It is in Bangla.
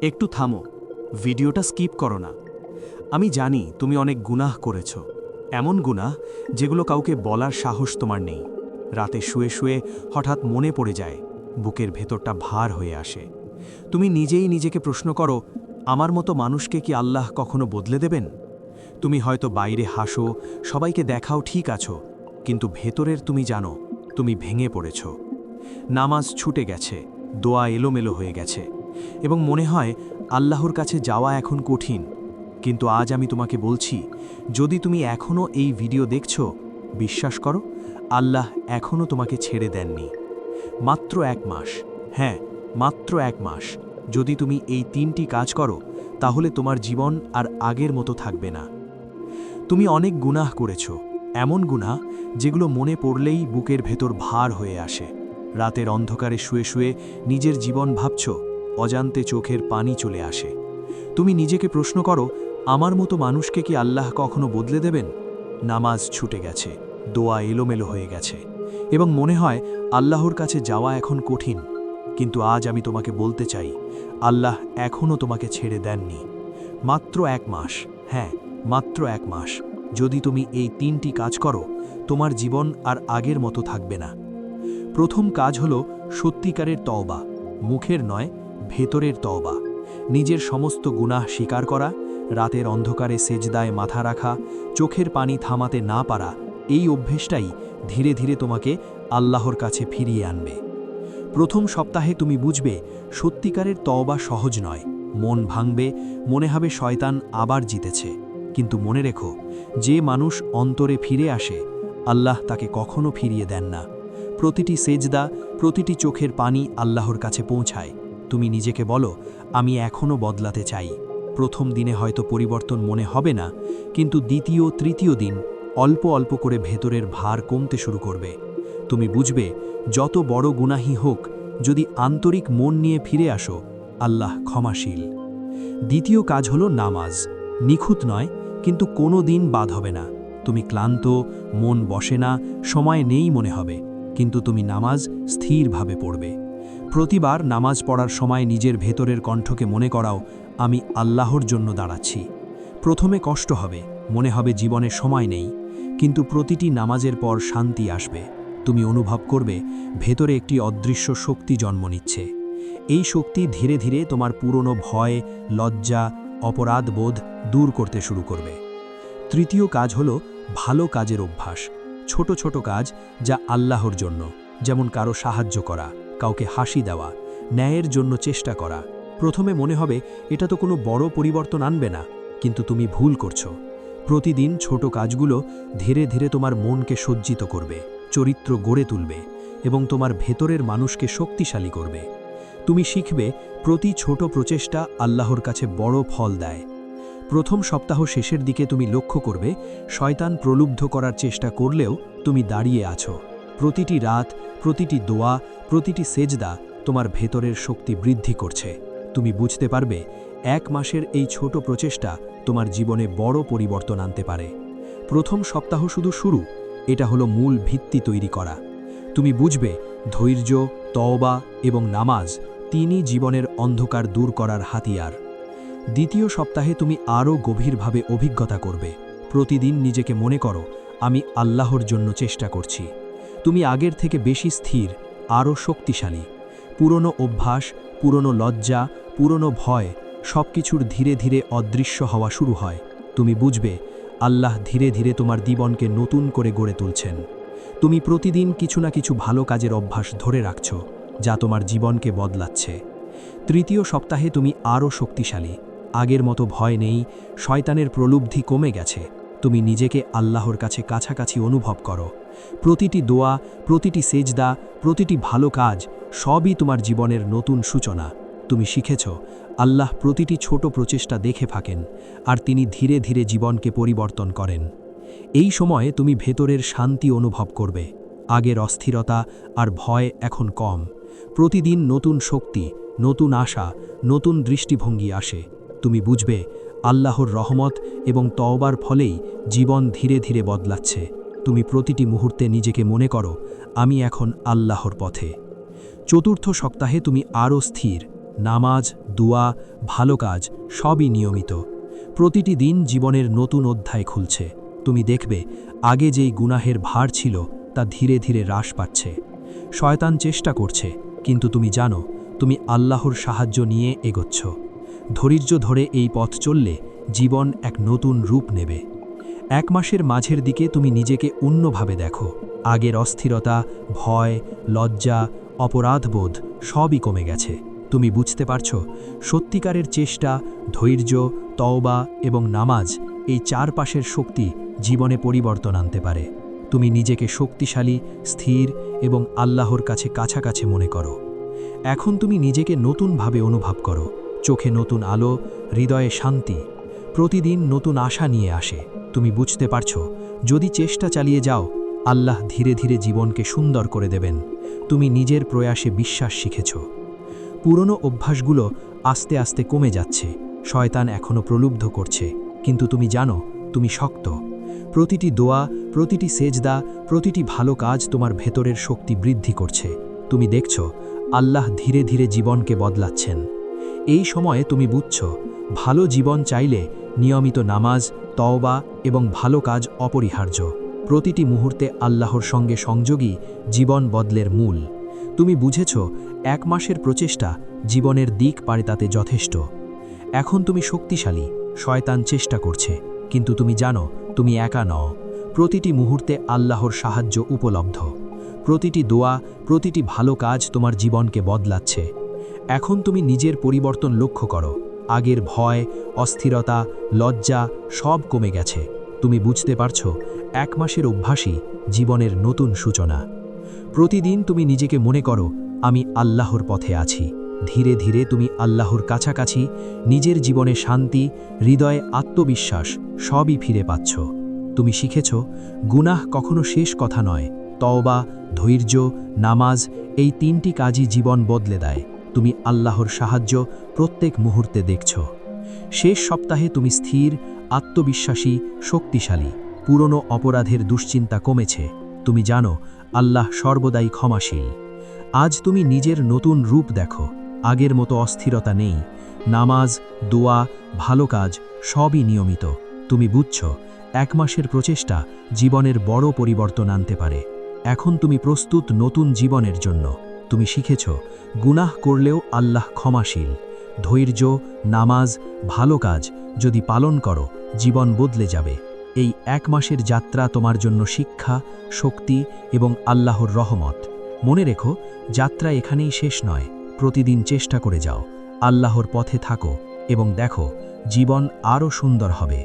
একটু থামো, ভিডিওটা স্কিপ করো না। আমি জানি তুমি অনেক গুনাহ করেছ, এমন গুনাহ যেগুলো কাউকে বলার সাহস তোমার নেই। রাতে শুয়ে শুয়ে হঠাৎ মনে পড়ে যায়, বুকের ভেতরটা ভার হয়ে আসে। তুমি নিজেই নিজেকে প্রশ্ন করো, আমার মতো মানুষকে কি আল্লাহ কখনো বদলে দেবেন? তুমি হয়তো বাইরে হাসো, সবাইকে দেখাও ঠিক আছো, কিন্তু ভেতরের তুমি জানো তুমি ভেঙে পড়েছ। নামাজ ছুটে গেছে, দোয়া এলোমেলো হয়ে গেছে, এবং মনে হয় আল্লাহর কাছে যাওয়া এখন কঠিন। কিন্তু আজ আমি তোমাকে বলছি, যদি তুমি এখনও এই ভিডিও দেখছো, বিশ্বাস করো, আল্লাহ এখনও তোমাকে ছেড়ে দেননি। মাত্র 1 মাস, হ্যাঁ, মাত্র 1 মাস যদি তুমি এই 3টি কাজ করো, তাহলে তোমার জীবন আর আগের মতো থাকবে না। তুমি অনেক গুনাহ করেছ, এমন গুনাহ যেগুলো মনে পড়লেই বুকের ভেতর ভার হয়ে আসে। রাতের অন্ধকারে শুয়ে শুয়ে নিজের জীবন ভাবছ, অজান্তে চোখের পানি চলে আসে। তুমি নিজেকে প্রশ্ন করো, আমার মতো মানুষকে কি আল্লাহ কখনো বদলে দেবেন? নামাজ ছুটে গেছে, দোয়া এলোমেলো হয়ে গেছে, এবং মনে হয় আল্লাহর কাছে যাওয়া এখন কঠিন। কিন্তু আজ আমি তোমাকে বলতে চাই, আল্লাহ এখনও তোমাকে ছেড়ে দেননি। মাত্র 1 মাস, হ্যাঁ, মাত্র 1 মাস যদি তুমি এই 3টি কাজ করো, তোমার জীবন আর আগের মতো থাকবে না। প্রথম কাজ হলো সত্যিকারের তওবা, মুখের নয়, ভেতরের তওবা। নিজের সমস্ত গুনাহ স্বীকার করা, রাতের অন্ধকারে সেজদায় মাথা রাখা, চোখের পানি থামাতে না পারা, এই অভ্যেসটাই ধীরে ধীরে তোমাকে আল্লাহর কাছে ফিরিয়ে আনবে। প্রথম সপ্তাহে তুমি বুঝবে সত্যিকারের তওবা সহজ নয়, মন ভাঙবে, মনে হবে শয়তান আবার জিতেছে। কিন্তু মনে রেখো, যে মানুষ অন্তরে ফিরে আসে, আল্লাহ তাকে কখনো ফিরিয়ে দেন না। প্রতিটি সেজদা, প্রতিটি চোখের পানি আল্লাহর কাছে পৌঁছায়। তুমি নিজেকে বলো, আমি এখনও বদলাতে চাই। প্রথম দিনে হয়তো পরিবর্তন মনে হবে না, কিন্তু দ্বিতীয় তৃতীয় দিন অল্প অল্প করে ভেতরের ভার কমতে শুরু করবে। তুমি বুঝবে, যত বড় গুনাহী হোক, যদি আন্তরিক মন নিয়ে ফিরে আসো, আল্লাহ ক্ষমাশীল। দ্বিতীয় কাজ হলো নামাজ। নিখুঁত নয়, কিন্তু কোনো দিন বাদ হবে না। তুমি ক্লান্ত, মন বসে না, সময় নেই মনে হবে, কিন্তু তুমি নামাজ স্থিরভাবে পড়বে। প্রতিবার নামাজ পড়ার সময় নিজের ভেতরের কণ্ঠকে মনে করাও, আমি আল্লাহর জন্য দাঁড়াচ্ছি। প্রথমে কষ্ট হবে, মনে হবে জীবনে সময় নেই, কিন্তু প্রতিটি নামাজের পর শান্তি আসবে। তুমি অনুভব করবে ভেতরে একটি অদৃশ্য শক্তি জন্ম নিচ্ছে। এই শক্তি ধীরে ধীরে তোমার পুরনো ভয়, লজ্জা, অপরাধবোধ দূর করতে শুরু করবে। তৃতীয় কাজ হলো ভালো কাজের অভ্যাস। ছোট ছোট কাজ যা আল্লাহর জন্য, যেমন কারো সাহায্য করা, কাউকে হাসি দেওয়া, ন্যায়ের জন্য চেষ্টা করা। প্রথমে মনে হবে এটা তো কোনো বড় পরিবর্তন আনবে না, কিন্তু তুমি ভুল করছো। প্রতিদিন ছোট কাজগুলো ধীরে ধীরে তোমার মনকে সজ্জিত করবে, চরিত্র গড়ে তুলবে, এবং তোমার ভেতরের মানুষকে শক্তিশালী করবে। তুমি শিখবে প্রতি ছোট প্রচেষ্টা আল্লাহর কাছে বড় ফল দেয়। প্রথম সপ্তাহ শেষের দিকে তুমি লক্ষ্য করবে, শয়তান প্রলুব্ধ করার চেষ্টা করলেও তুমি দাঁড়িয়ে আছো। প্রতিটি রাত, প্রতিটি দোয়া, প্রতিটি সেজদা তোমার ভেতরের শক্তি বৃদ্ধি করছে। তুমি বুঝতে পারবে 1 মাসের এই ছোট প্রচেষ্টা তোমার জীবনে বড় পরিবর্তন আনতে পারে। প্রথম সপ্তাহ শুধু শুরু, এটা হলো মূল ভিত্তি তৈরি করা। তুমি বুঝবে ধৈর্য, তওবা এবং নামাজ তিনই জীবনের অন্ধকার দূর করার হাতিয়ার। দ্বিতীয় সপ্তাহে তুমি আরও গভীরভাবে অভিজ্ঞতা করবে। প্রতিদিন নিজেকে মনে করো, আমি আল্লাহর জন্য চেষ্টা করছি। তুমি আগের থেকে বেশি স্থির, আরও শক্তিশালী। পুরনো অভ্যাস, পুরনো লজ্জা, পুরনো ভয় সবকিছুর ধীরে ধীরে অদৃশ্য হওয়া শুরু হয়। তুমি বুঝবে আল্লাহ ধীরে ধীরে তোমার জীবনকে নতুন করে গড়ে তুলছেন। তুমি প্রতিদিন কিছু না কিছু ভালো কাজের অভ্যাস ধরে রাখছ, যা তোমার জীবনকে বদলাচ্ছে। তৃতীয় সপ্তাহে তুমি আরও শক্তিশালী। আগের মতো ভয় নেই, শয়তানের প্রলুব্ধি কমে গেছে। তুমি নিজেকে আল্লাহর কাছে কাছাকাছি অনুভব করো। প্রতিটি দোয়া, প্রতিটি সেজদা, প্রতিটি ভালো কাজ সবই তোমার জীবনের নতুন সূচনা। তুমি শিখেছ আল্লাহ প্রতিটি ছোট প্রচেষ্টা দেখে থাকেন, আর তিনি ধীরে ধীরে জীবনকে পরিবর্তন করেন। এই সময়ে তুমি ভেতরের শান্তি অনুভব করবে। আগের অস্থিরতা আর ভয় এখন কম। প্রতিদিন নতুন শক্তি, নতুন আশা, নতুন দৃষ্টিভঙ্গি আসে। তুমি বুঝবে আল্লাহর রহমত এবং তওবার ফলেই জীবন ধীরে ধীরে বদলাচ্ছে। তুমি প্রতিটি মুহূর্তে নিজেকে মনে করো, আমি এখন আল্লাহর পথে। চতুর্থ সপ্তাহে তুমি আরও স্থির, নামাজ, দোয়া, ভালো কাজ সবই নিয়মিত। প্রতিটি দিন জীবনের নতুন অধ্যায় খুলছে। তুমি দেখবে আগে যেই গুনাহের ভার ছিল তা ধীরে ধীরে হ্রাস পাচ্ছে। শয়তান চেষ্টা করছে, কিন্তু তুমি জানো তুমি আল্লাহর সাহায্য নিয়ে এগোচ্ছ। ধৈর্য ধরে এই পথ চললে জীবন এক নতুন রূপ নেবে। 1 মাসের মাঝের দিকে তুমি নিজেকে অন্যভাবে দেখো। আগের অস্থিরতা, ভয়, লজ্জা, অপরাধবোধ সবই কমে গেছে। তুমি বুঝতে পারছো সত্যিকারের চেষ্টা, ধৈর্য, তওবা এবং নামাজ এই চারপাশের শক্তি জীবনে পরিবর্তন আনতে পারে। তুমি নিজেকে শক্তিশালী, স্থির এবং আল্লাহর কাছে কাছাকাছি মনে করো। এখন তুমি নিজেকে নতুনভাবে অনুভব করো। চোখে নতুন আলো, হৃদয়ে শান্তি। প্রতিদিন নতুন আশা নিয়ে আসে। তুমি বুঝতে পারছো যদি চেষ্টা চালিয়ে যাও, আল্লাহ ধীরে ধীরে জীবনকে সুন্দর করে দেবেন। তুমি নিজের প্রয়াসে বিশ্বাস শিখেছ। পুরনো অভ্যাসগুলো আস্তে আস্তে কমে যাচ্ছে। শয়তান এখনো প্রলুব্ধ করছে, কিন্তু তুমি জানো তুমি শক্ত। প্রতিটি দোয়া, প্রতিটি সেজদা, প্রতিটি ভালো কাজ তোমার ভেতরের শক্তি বৃদ্ধি করছে। তুমি দেখছো আল্লাহ ধীরে ধীরে জীবনকে বদলাচ্ছেন। এই সময়ে তুমি বুঝছো ভালো জীবন চাইলে নিয়মিত নামাজ, তওবা এবং ভালো কাজ অপরিহার্য। প্রতিটি মুহূর্তে আল্লাহর সঙ্গে সংযোগই জীবন বদলের মূল। তুমি বুঝেছ 1 মাসের প্রচেষ্টা জীবনের দিক পাল্টাতে যথেষ্ট। এখন তুমি শক্তিশালী। শয়তান চেষ্টা করছে, কিন্তু তুমি জানো তুমি একা নও। প্রতিটি মুহূর্তে আল্লাহর সাহায্য উপলব্ধ। প্রতিটি দোয়া, প্রতিটি ভালো কাজ তোমার জীবনকে বদলাচ্ছে। এখন তুমি নিজের পরিবর্তন লক্ষ্য করো। আগের ভয়, অস্থিরতা, লজ্জা সব কমে গেছে। তুমি বুঝতে পারছো 1 মাসের অভ্যাসই জীবনের নতুন সূচনা। প্রতিদিন তুমি নিজেকে মনে করো আমি আল্লাহর পথে আছি। ধীরে ধীরে তুমি আল্লাহর কাছাকাছি, নিজের জীবনে শান্তি, হৃদয়ে আত্মবিশ্বাস সবই ফিরে পাচ্ছ। তুমি শিখেছ গুনাহ কখনো শেষ কথা নয়। তওবা, ধৈর্য, নামাজ এই 3টি কাজই জীবন বদলে দেয়। তুমি আল্লাহর সাহায্য প্রত্যেক মুহূর্তে দেখছ। শেষ সপ্তাহে তুমি স্থির, আত্মবিশ্বাসী, শক্তিশালী। পুরনো অপরাধের দুশ্চিন্তা কমেছে। তুমি জানো আল্লাহ সর্বদাই ক্ষমাশীল। আজ তুমি নিজের নতুন রূপ দেখো। আগের মতো অস্থিরতা নেই। নামাজ, দোয়া, ভালো কাজ সবই নিয়মিত। তুমি বুঝছ 1 মাসের প্রচেষ্টা জীবনের বড় পরিবর্তন আনতে পারে। এখন তুমি প্রস্তুত নতুন জীবনের জন্য। তুমি শিখেছ গুনাহ করলেও আল্লাহ ক্ষমাশীল। ধৈর্য, নামাজ, ভালো কাজ যদি পালন করো জীবন বদলে যাবে। এই 1 মাসের যাত্রা তোমার জন্য শিক্ষা, শক্তি এবং আল্লাহর রহমত। মনে রেখো যাত্রা এখানেই শেষ নয়। প্রতিদিন চেষ্টা করে যাও, আল্লাহর পথে থাকো এবং দেখো জীবন আরও সুন্দর হবে।